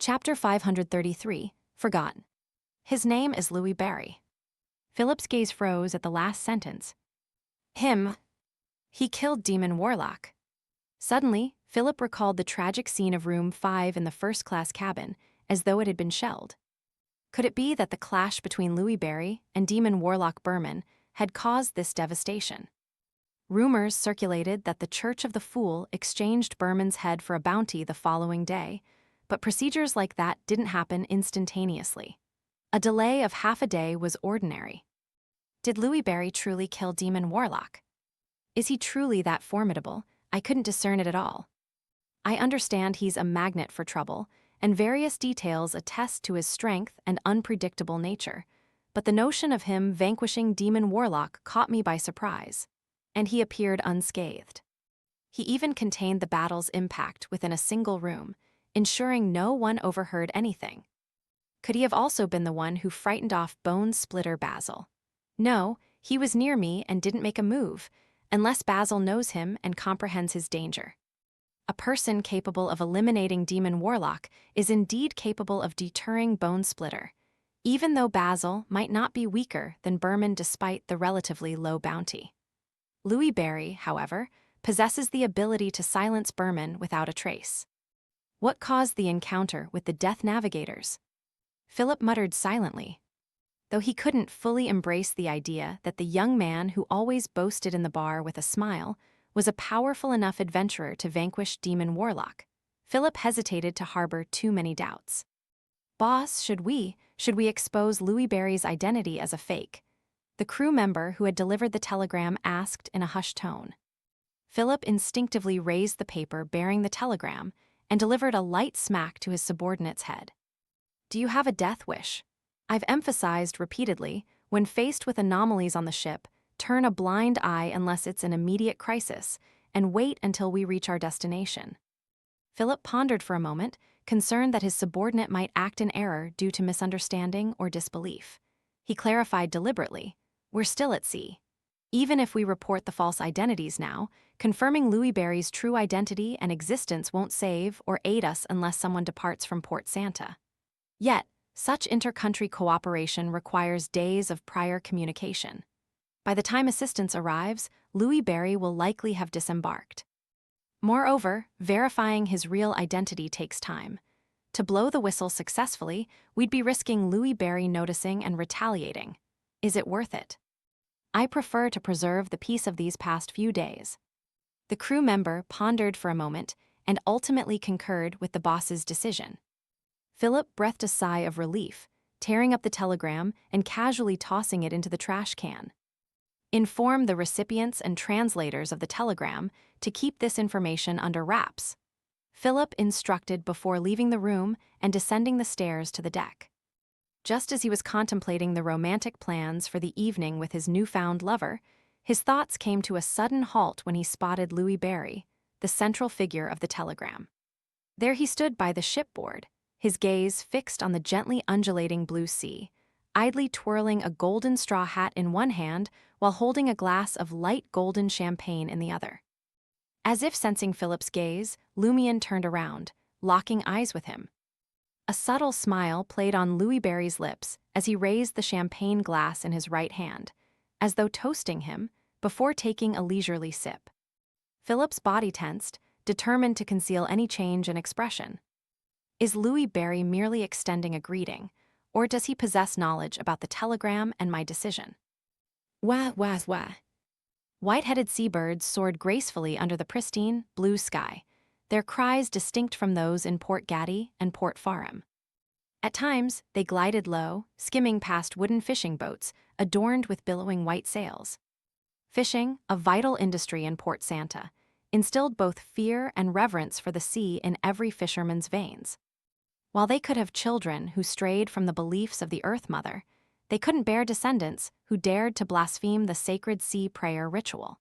Chapter 533, Forgotten. His name is Louis Barry. Philip's gaze froze at the last sentence. Him. He killed Demon Warlock. Suddenly, Philip recalled the tragic scene of room 5 in the first-class cabin, as though it had been shelled. Could it be that the clash between Louis Barry and Demon Warlock Berman had caused this devastation? Rumors circulated that the Church of the Fool exchanged Berman's head for a bounty the following day, but procedures like that didn't happen instantaneously. A delay of half a day was ordinary. Did Louis Barry truly kill Demon Warlock? Is he truly that formidable? I couldn't discern it at all. I understand he's a magnet for trouble, and various details attest to his strength and unpredictable nature, but the notion of him vanquishing Demon Warlock caught me by surprise, and he appeared unscathed. He even contained the battle's impact within a single room, ensuring no one overheard anything. Could he have also been the one who frightened off Bone Splitter Basil? No, he was near me and didn't make a move, unless Basil knows him and comprehends his danger. A person capable of eliminating Demon Warlock is indeed capable of deterring Bone Splitter, even though Basil might not be weaker than Berman despite the relatively low bounty. Louis Barry, however, possesses the ability to silence Berman without a trace. What caused the encounter with the Death Navigators? Philip muttered silently. Though he couldn't fully embrace the idea that the young man who always boasted in the bar with a smile was a powerful enough adventurer to vanquish Demon Warlock, Philip hesitated to harbor too many doubts. Boss, should we expose Louis Barry's identity as a fake? The crew member who had delivered the telegram asked in a hushed tone. Philip instinctively raised the paper bearing the telegram and delivered a light smack to his subordinate's head. Do you have a death wish? I've emphasized repeatedly, when faced with anomalies on the ship, turn a blind eye unless it's an immediate crisis, and wait until we reach our destination. Philip pondered for a moment, concerned that his subordinate might act in error due to misunderstanding or disbelief. He clarified deliberately, we're still at sea. Even if we report the false identities now, confirming Louis Barry's true identity and existence won't save or aid us unless someone departs from Port Santa. Yet, such inter-country cooperation requires days of prior communication. By the time assistance arrives, Louis Barry will likely have disembarked. Moreover, verifying his real identity takes time. To blow the whistle successfully, we'd be risking Louis Barry noticing and retaliating. Is it worth it? I prefer to preserve the peace of these past few days. The crew member pondered for a moment and ultimately concurred with the boss's decision. Philip breathed a sigh of relief, tearing up the telegram and casually tossing it into the trash can. Inform the recipients and translators of the telegram to keep this information under wraps, Philip instructed before leaving the room and descending the stairs to the deck. Just as he was contemplating the romantic plans for the evening with his newfound lover, his thoughts came to a sudden halt when he spotted Louis Barry, the central figure of the telegram. There he stood by the shipboard, his gaze fixed on the gently undulating blue sea, idly twirling a golden straw hat in one hand while holding a glass of light golden champagne in the other. As if sensing Philip's gaze, Lumion turned around, locking eyes with him. A subtle smile played on Louis Barry's lips as he raised the champagne glass in his right hand, as though toasting him, before taking a leisurely sip. Philip's body tensed, determined to conceal any change in expression. Is Louis Barry merely extending a greeting, or does he possess knowledge about the telegram and my decision? Wah, wah, wah. White-headed seabirds soared gracefully under the pristine, blue sky, their cries distinct from those in Port Gaddy and Port Farim. At times, they glided low, skimming past wooden fishing boats adorned with billowing white sails. Fishing, a vital industry in Port Santa, instilled both fear and reverence for the sea in every fisherman's veins. While they could have children who strayed from the beliefs of the Earth Mother, they couldn't bear descendants who dared to blaspheme the sacred sea prayer ritual.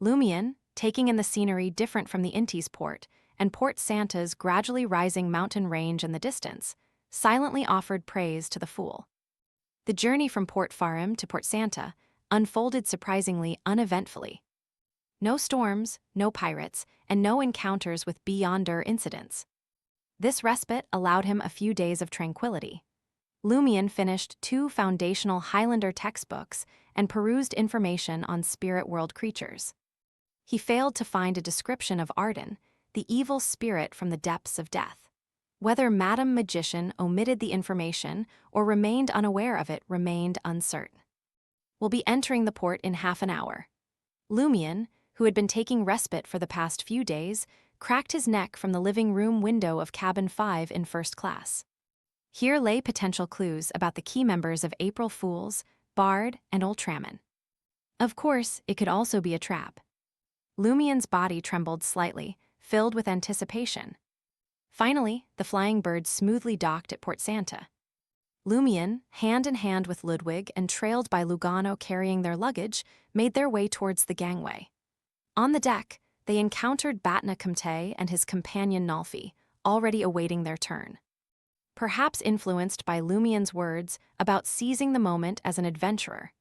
Lumion, taking in the scenery different from the Intis port and Port Santa's gradually rising mountain range in the distance, silently offered praise to the Fool. The journey from Port Farim to Port Santa unfolded surprisingly uneventfully. No storms, no pirates, and no encounters with beyonder incidents. This respite allowed him a few days of tranquility. Lumion finished 2 foundational Highlander textbooks and perused information on spirit world creatures. He failed to find a description of Arden, the evil spirit from the depths of death. Whether Madame Magician omitted the information or remained unaware of it remained uncertain. We'll be entering the port in half an hour. Lumion, who had been taking respite for the past few days, cracked his neck from the living room window of cabin 5 in first class. Here lay potential clues about the key members of April Fools, Bard, and Ultraman. Of course, it could also be a trap. Lumion's body trembled slightly, filled with anticipation. Finally, the flying bird smoothly docked at Port Santa. Lumion, hand in hand with Ludwig and trailed by Lugano carrying their luggage, made their way towards the gangway. On the deck, they encountered Batna Comte and his companion Nalfi, already awaiting their turn. Perhaps influenced by Lumion's words about seizing the moment as an adventurer,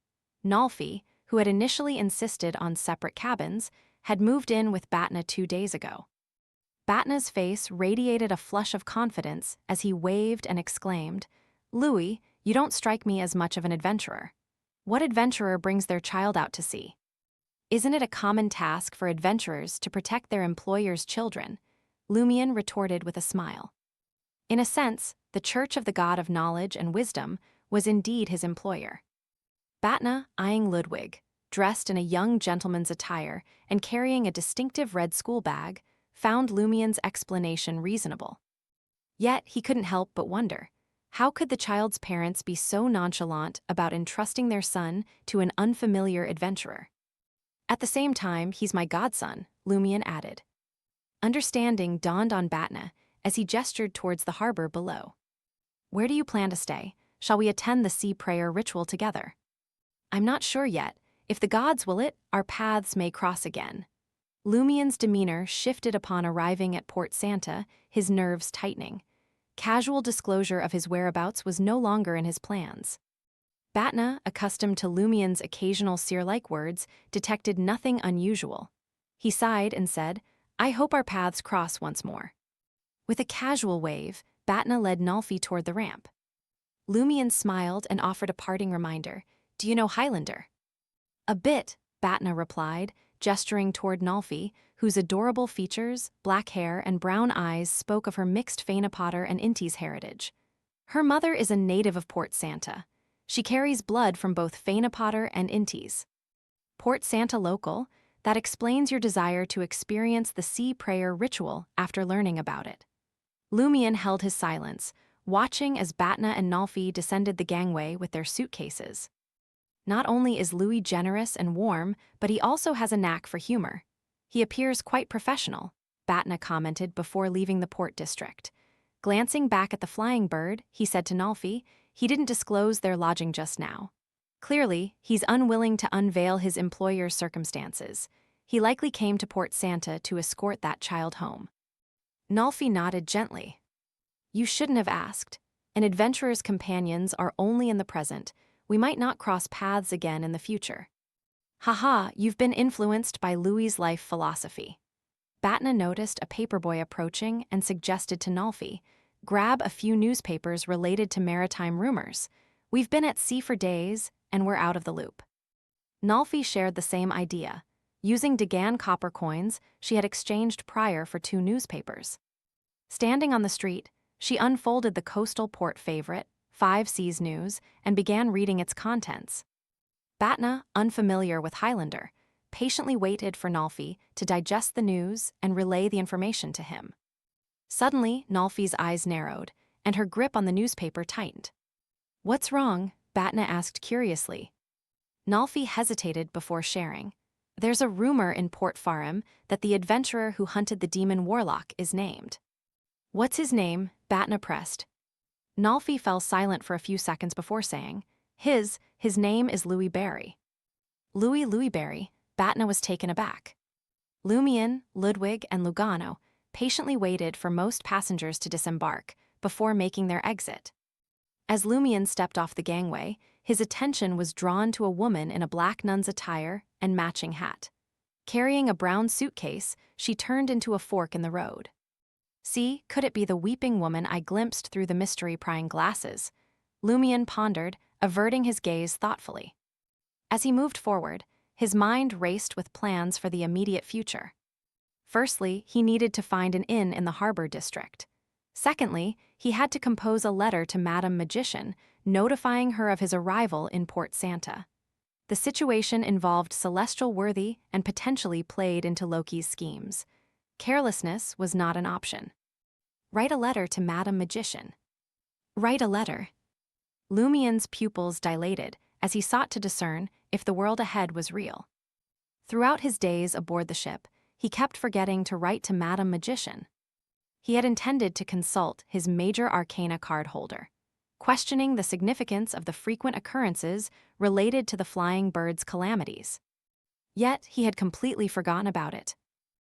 Nalfi, who had initially insisted on separate cabins, had moved in with Batna 2 days ago. Batna's face radiated a flush of confidence as he waved and exclaimed, "Louis, you don't strike me as much of an adventurer. What adventurer brings their child out to sea? Isn't it a common task for adventurers to protect their employer's children?" Lumion retorted with a smile. In a sense, the Church of the God of Knowledge and Wisdom was indeed his employer. Batna, eyeing Ludwig, dressed in a young gentleman's attire and carrying a distinctive red school bag, found Lumion's explanation reasonable. Yet he couldn't help but wonder, how could the child's parents be so nonchalant about entrusting their son to an unfamiliar adventurer? At the same time, he's my godson, Lumion added. Understanding dawned on Batna as he gestured towards the harbor below. Where do you plan to stay? Shall we attend the sea prayer ritual together? I'm not sure yet. If the gods will it, our paths may cross again. Lumion's demeanor shifted upon arriving at Port Santa, his nerves tightening. Casual disclosure of his whereabouts was no longer in his plans. Batna, accustomed to Lumion's occasional seer-like words, detected nothing unusual. He sighed and said, "I hope our paths cross once more." With a casual wave, Batna led Nalfi toward the ramp. Lumion smiled and offered a parting reminder, "Do you know Highlander?" "A bit," Batna replied, gesturing toward Nalfi, whose adorable features, black hair, and brown eyes spoke of her mixed Fainapotter and Inti's heritage. Her mother is a native of Port Santa. She carries blood from both Fainapotter and Intis. Port Santa local, that explains your desire to experience the sea prayer ritual after learning about it. Lumion held his silence, watching as Batna and Nalfi descended the gangway with their suitcases. Not only is Louis generous and warm, but he also has a knack for humor. He appears quite professional, Batna commented before leaving the port district. Glancing back at the flying bird, he said to Nalfi, he didn't disclose their lodging just now. Clearly, he's unwilling to unveil his employer's circumstances. He likely came to Port Santa to escort that child home. Nalfi nodded gently. You shouldn't have asked. An adventurer's companions are only in the present. We might not cross paths again in the future. Haha, you've been influenced by Louis's life philosophy. Batna noticed a paperboy approaching and suggested to Nalfi, grab a few newspapers related to maritime rumors. We've been at sea for days, and we're out of the loop. Nalfi shared the same idea. Using Dagan copper coins she had exchanged prior for 2 newspapers. Standing on the street, she unfolded the coastal port favorite, 5 Seas News, and began reading its contents. Batna, unfamiliar with Highlander, patiently waited for Nalfi to digest the news and relay the information to him. Suddenly, Nalfi's eyes narrowed, and her grip on the newspaper tightened. What's wrong? Batna asked curiously. Nalfi hesitated before sharing. There's a rumor in Port Farim that the adventurer who hunted the demon warlock is named. What's his name? Batna pressed. Nalfi fell silent for a few seconds before saying, His name is Louis Barry. Louis Barry, Batna was taken aback. Lumion, Ludwig, and Lugano patiently waited for most passengers to disembark before making their exit. As Lumion stepped off the gangway, his attention was drawn to a woman in a black nun's attire and matching hat. Carrying a brown suitcase, she turned into a fork in the road. See, could it be the weeping woman I glimpsed through the mystery-prying glasses? Lumion pondered, averting his gaze thoughtfully. As he moved forward, his mind raced with plans for the immediate future. Firstly, he needed to find an inn in the harbor district. Secondly, he had to compose a letter to Madame Magician, notifying her of his arrival in Port Santa. The situation involved celestial worthy and potentially played into Loki's schemes. Carelessness was not an option. Write a letter to Madame Magician. Write a letter. Lumion's pupils dilated as he sought to discern if the world ahead was real. Throughout his days aboard the ship, he kept forgetting to write to Madame Magician. He had intended to consult his major arcana card holder, questioning the significance of the frequent occurrences related to the flying bird's calamities. Yet he had completely forgotten about it.